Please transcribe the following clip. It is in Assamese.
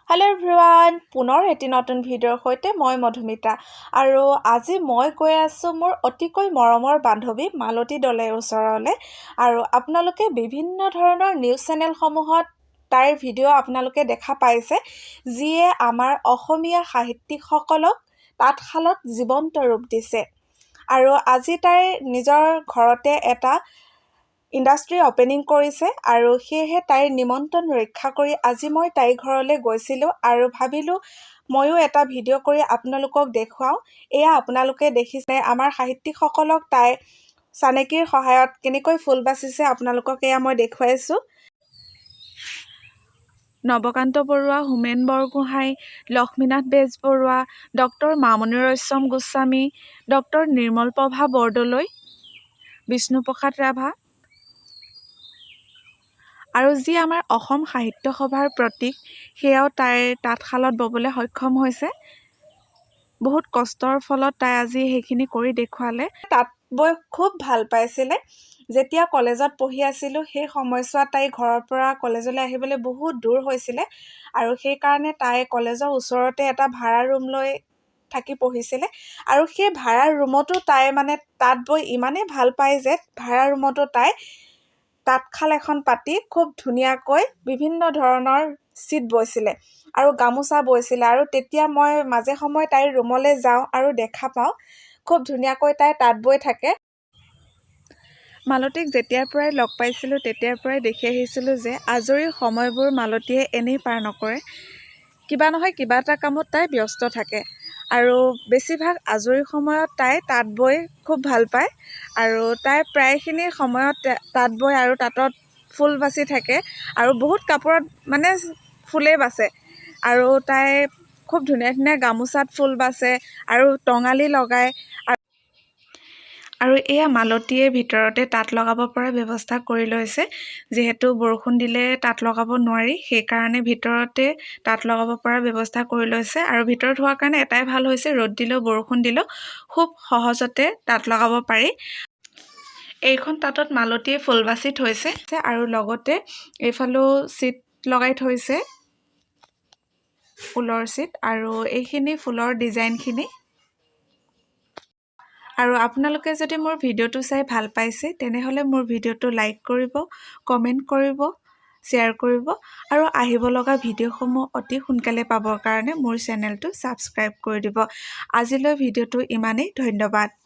Hello everyone, পুনৰ এটি নতুন ভিডিঅ'ৰ সৈতে মই মধুমিতা আৰু আজি মই কৈ আছো মোৰ অতিকৈ মৰমৰ বান্ধৱী মালতী দলেৰ ওচৰলে আৰু আপোনালোকে বিভিন্ন ধৰণৰ নিউজ চেনেল সমূহত তাইৰ ভিডিঅ' আপোনালোকে দেখা পাইছে যিয়ে আমাৰ অসমীয়া সাহিত্যিকসকলক তাঁতশালত জীৱন্ত ৰূপ দিছে আৰু আজি তাই নিজৰ ঘৰতে এটা ইণ্ডাষ্ট্ৰি ওপেনিং কৰিছে আৰু সেয়েহে তাইৰ নিমন্ত্ৰণ ৰক্ষা কৰি আজি মই তাইৰ ঘৰলৈ গৈছিলোঁ আৰু ভাবিলোঁ ময়ো এটা ভিডিঅ' কৰি আপোনালোকক দেখুৱাওঁ এয়া আপোনালোকে দেখিছে আমাৰ সাহিত্যিকসকলক তাই চানেকিৰ সহায়ত কেনেকৈ ফুল বাচিছে আপোনালোকক এয়া মই দেখুৱাইছোঁ নৱকান্ত বৰুৱা হোমেন বৰগোহাঁই লক্ষ্মীনাথ বেজবৰুৱা ডক্টৰ মামণি ৰয়ছম গোস্বামী ডক্টৰ নিৰ্মলপ্ৰভা বৰদলৈ বিষ্ণুপ্ৰসাদ ৰাভা আৰু যি আমাৰ অসম সাহিত্য সভাৰ প্ৰতীক সেয়াও তাইৰ তাঁতশালত ববলৈ সক্ষম হৈছে বহুত কষ্টৰ ফলত তাই আজি সেইখিনি কৰি দেখুৱালে তাঁত বৈ খুব ভাল পাইছিলে যেতিয়া কলেজত পঢ়ি আছিলোঁ সেই সময়ছোৱাত তাই ঘৰৰ পৰা কলেজলৈ আহিবলৈ বহুত দূৰ হৈছিলে আৰু সেই কাৰণে তাই কলেজৰ ওচৰতে এটা ভাড়া ৰুম লৈ থাকি পঢ়িছিলে আৰু সেই ভাড়া ৰুমতো তাই মানে তাঁত বৈ ইমানেই ভাল পায় যে ভাড়া ৰুমতো তাই তাঁতশাল এখন পাতি খুব ধুনীয়াকৈ বিভিন্ন ধৰণৰ চিট বৈছিলে আৰু গামোচা বৈছিলে আৰু তেতিয়া মই মাজে সময়ে তাইৰ ৰুমলৈ যাওঁ আৰু দেখা পাওঁ খুব ধুনীয়াকৈ তাই তাঁত বৈ থাকে মালতীক যেতিয়াৰ পৰাই লগ পাইছিলোঁ তেতিয়াৰ পৰাই দেখি আহিছিলোঁ যে আজৰি সময়বোৰ মালতীয়ে এনেই পাৰ নকৰে কিবা নহয় কিবা এটা কামত তাই ব্যস্ত থাকে আৰু বেছিভাগ আজৰি সময়ত তাই তাঁত বৈ খুব ভাল পায় আৰু তাই প্ৰায়খিনি সময়ত তাঁত বৈ আৰু তাঁতত ফুল বাচি থাকে আৰু বহুত কাপোৰত মানে ফুলেই বাচে আৰু তাই খুব ধুনীয়া ধুনীয়া গামোচাত ফুল বাচে আৰু টঙালি লগায় আৰু এয়া মালতীয়ে ভিতৰতে তাঁত লগাব পৰা ব্যৱস্থা কৰি লৈছে যিহেতু বৰষুণ দিলে তাঁত লগাব নোৱাৰি সেইকাৰণে ভিতৰতে তাঁত লগাব পৰা ব্যৱস্থা কৰি লৈছে আৰু ভিতৰত হোৱাৰ কাৰণে এটাই ভাল হৈছে ৰ'দ দিলেও বৰষুণ দিলেও খুব সহজতে তাঁত লগাব পাৰি এইখন তাঁতত মালতীয়ে ফুল বাচি থৈছে আৰু লগতে এইফালেও চিট লগাই থৈছে ফুলৰ চিট আৰু এইখিনি ফুলৰ ডিজাইনখিনি আৰু আপোনালোকে যদি মোৰ ভিডিঅ'টো চাই ভাল পাইছে তেনেহ'লে মোৰ ভিডিঅ'টো লাইক কৰিব কমেণ্ট কৰিব শ্বেয়াৰ কৰিব আৰু আহিব লগা ভিডিঅ'সমূহ অতি সোনকালে পাবৰ কাৰণে মোৰ চেনেলটো ছাবস্ক্ৰাইব কৰি দিব আজিলৈ ভিডিঅ'টো ইমানেই ধন্যবাদ